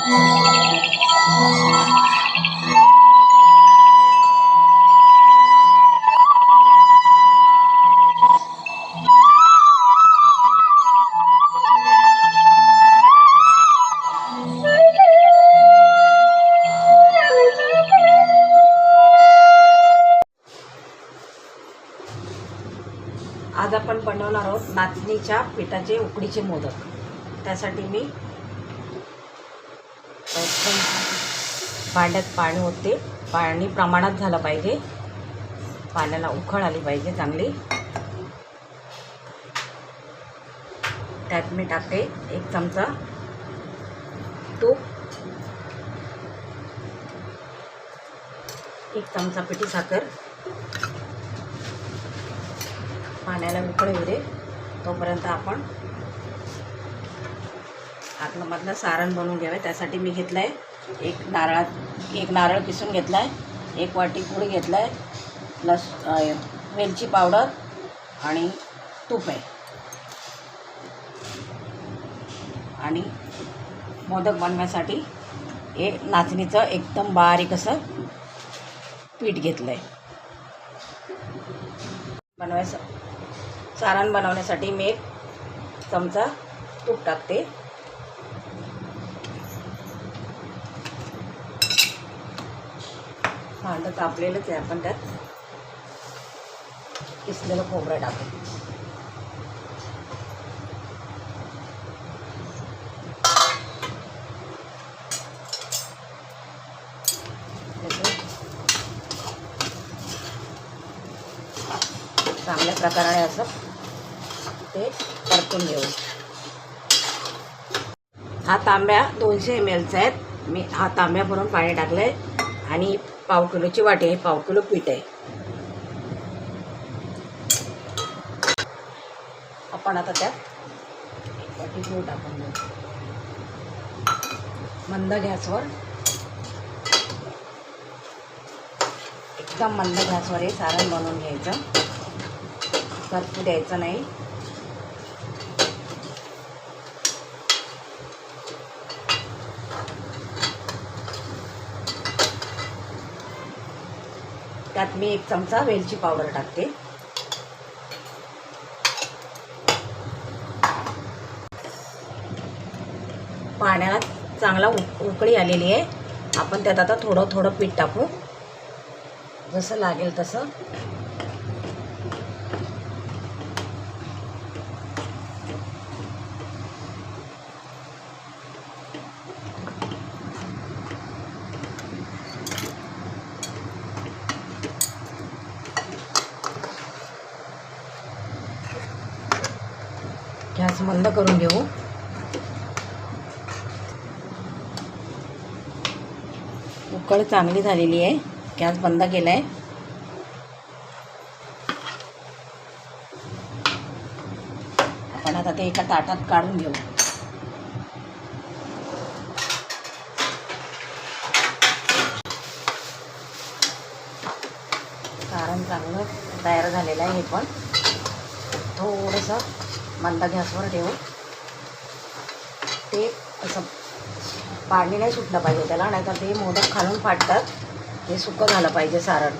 आज आपण बनवणार आहोत नाचणीच्या पिठाचे उकडीचे मोदक। त्यासाठी मी भांड्यात पाणी ओतते। पाणी प्रमाणात झालं पाहिजे, पाण्याला उकळ आली पाहिजे चांगली। त्यात मी टाकते 1 चमचा तूप, 1 चमचा पिठी साखर। पाण्याला उकळ येऊ दे तोपर्यंत आपण आतमधलं सारण बनवून घ्यावे। त्यासाठी मी घेतलाय एक नारळ किसून घेतलाय, 1 वाटी गुळ घेतलाय, वेलची पावडर आणि तूप आहे। आणि मोदक बनवण्यासाठी हे नाचणीचं एकदम बारीक असं पीठ घेतलंय। सारण बनवण्यासाठी मी 1 चमचा तूप टाकते। भांडं तापलेलंच आहे, आपण त्यात किसलेलं खोबरं टाकू। चांगल्या प्रकाराने असं ते परतून घेऊ। हा तांब्या 200 ml चा आहे। मी हा तांब्या भरून पाणी टाकलंय आणि पाव किलोची वाटी आहे, पाव किलो पीठ आहे। आपण आता त्यात 1 वाटी गूळ टाकून घेऊ। मंद गॅसवर, एकदम मंद गॅसवर हे सारण बनवून घ्यायचं, करपू द्यायचं नाही। त्यात मी 1 चमचा वेलची पावडर टाकते। पाण्याला चांगला उकळी आलेली आहे। आपण त्यात आता थोडं थोडं पीठ टाकू, जसं लागेल तसं। गॅस मंद करून घेऊ। उकळ चांगली झालेली आहे, गॅस बंद केलाय। आपण आता ते एका ताटात काढून घेऊ। सारण चांगलं तयार झालेलं आहे। हे पण थोडंसं मंद गॅसवर ठेवू। ते असं पाणी नाही सुटलं पाहिजे त्याला, नाहीतर ते मोदक खालून फाटतात। हे सुकं झालं पाहिजे, सारण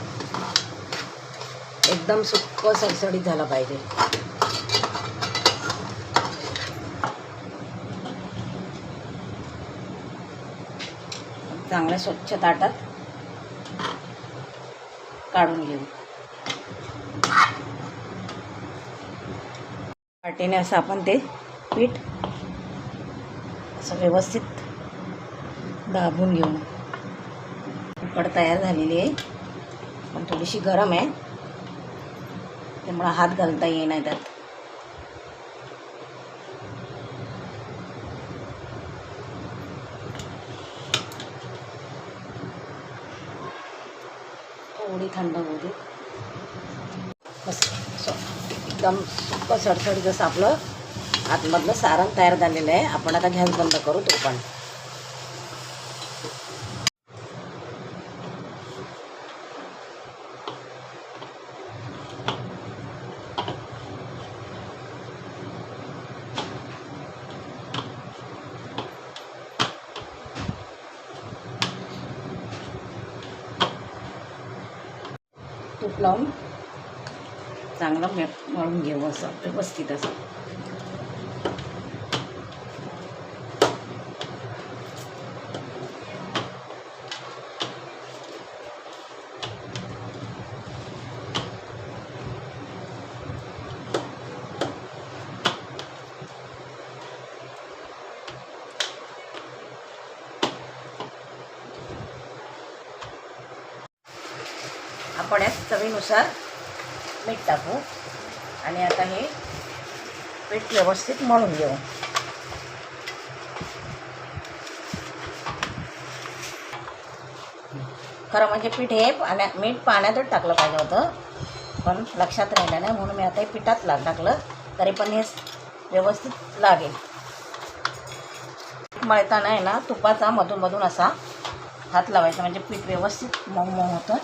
एकदम सुक्कं सडसडीत झालं पाहिजे। चांगल्या स्वच्छ ताटात काढून घेऊ। वाटीने असं आपण ते पीठ असं व्यवस्थित दाबून घेऊ। उकड तयार झालेली आहे, पण थोडीशी गरम आहे, त्यामुळे हात घालता येईना त्यात। थोडी थंड होऊ दे। बस एकदम सुक्कं सडसडीत जसं आपलं आतमधलं सारण तयार झालेलं आहे। आपण आता गॅस बंद करू। तो पण तूप लावून चांगलं मळून घेऊ असं व्यवस्थित असं. आपण यात चवीनुसार मीठ टाकू आणि आता हे पीठ व्यवस्थित मळून घेऊ. खरं म्हणजे पीठ हे मीठ पाण्यातच टाकलं पाहिजे होतं, पण लक्षात राहिलं नाही म्हणून मी आता हे पिठात टाकलं, तरी पण हे व्यवस्थित लागेल. मळताना आहे ना तुपाचा मधून असा हात लावायचा म्हणजे पीठ व्यवस्थित मऊ मऊ होतं.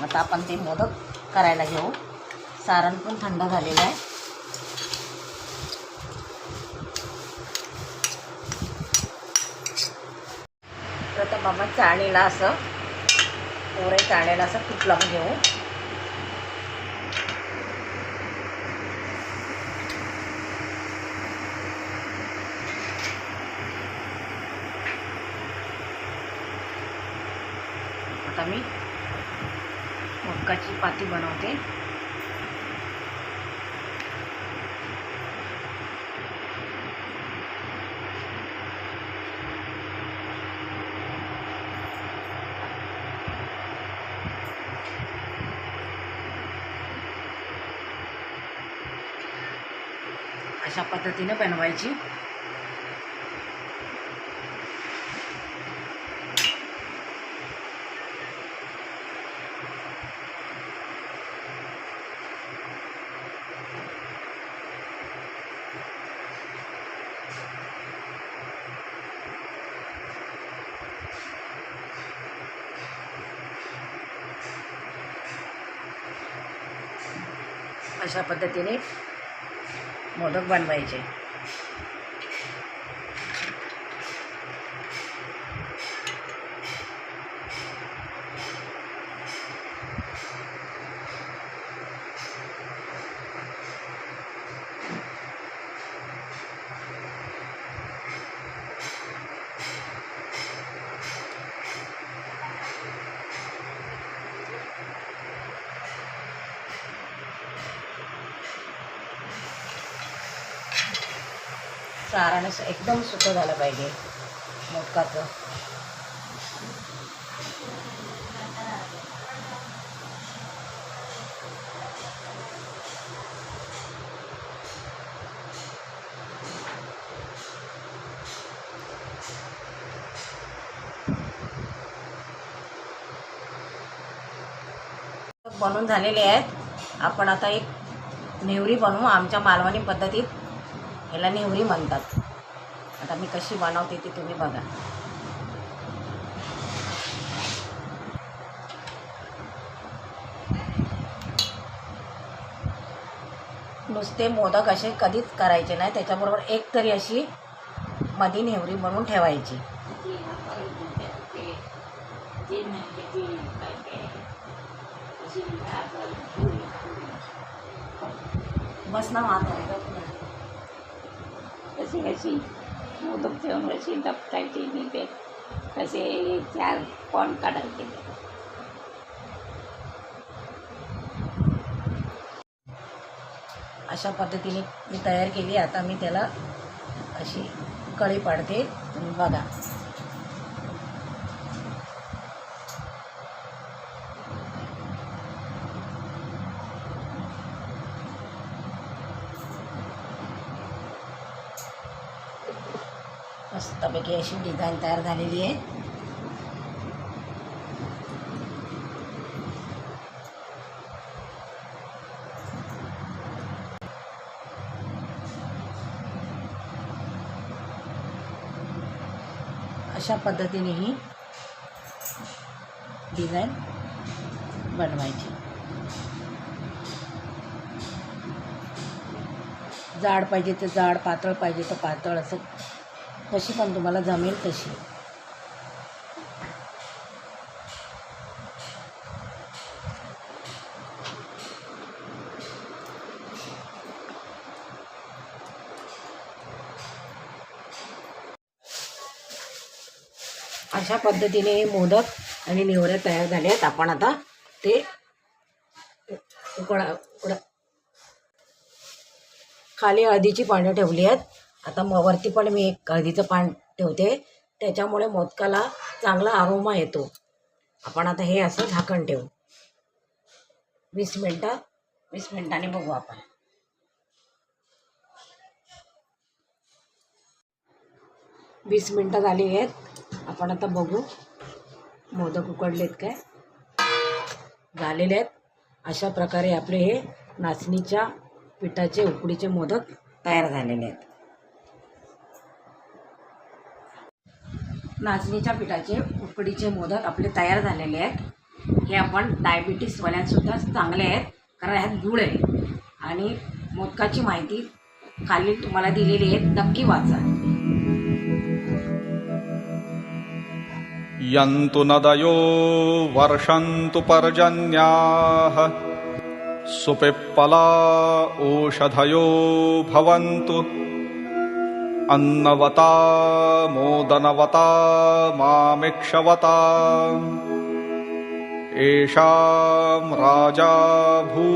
आता आपण ते मोदक करायला घेऊ. सारण पण थंड झालेलं आहे. प्रथम आपण चाळणीला असं पोरे चाळणीला असं तूप लावून घेऊ. आता मी मोदकाची पाती बनवते. अशा पद्धतीने बनवायची. अशा पद्धतीने मोदक बनवायचे. सारण एकदम सुकं झालं पाहिजे मोदकाचं. बनवून झालेले आहेत. आपण आता एक नेवरी बनवू. आमच्या मालवणी पद्धतीत याला नेवरी म्हणतात. आता मी कशी बनवते ती तुम्ही बघा. नुसते मोदक असे कधीच करायचे नाही, त्याच्याबरोबर एक तरी अशी मधी नेवरी बनवून ठेवायची. बस ना माता कशी मोदक ठेवून कशी दपटायची मी ते कसे 4 कोण काढायचे. अशा पद्धतीने मी तयार केली. आता मी त्याला अशी कळी पाडते, तुम्ही बघा. मस्तपैकी अशी डिझाईन तयार झालेली आहे. अशा पद्धतीने ही डिझाईन बनवायची. जाड पाहिजे तर जाड, पातळ पाहिजे तर पातळ, असं कशी पण तुम्हाला जमेल तशी. अशा पद्धतीने हे मोदक आणि नेवऱ्या तयार झाले आहेत. आपण आता ते उकडा खाली हळदीची पानं ठेवली आहेत. आता वरती पण मी एक हळदीचं पान ठेवते, त्याच्यामुळे मोदकाला चांगला अरोमा येतो. आपण आता हे असं झाकण ठेवू 20 मिनिटांनी बघू आपण. 20 मिनिटं झाली आहेत. आपण आता बघू मोदक उकडलेत काय, झालेले आहेत. अशा प्रकारे आपले हे नाचणीच्या पिठाचे उकडीचे मोदक तयार झालेले आहेत. नाचणीच्या पिठाचे उकडीचे मोदक आपले तयार झालेले आहेत. हे आपण डायबिटीसवाल्यांसुद्धा चांगले आहेत, कारण ह्यात गूळ आहे. आणि मोदकाची माहिती खाली तुम्हाला दिलेली आहे, नक्की वाचा. यन्तु नदयो वर्षन्तु पर्जन्याः सुपिप्पला ओषधयो भवन्तु अन्नवता मोदनवता मामिक्षवता येषां राजा भू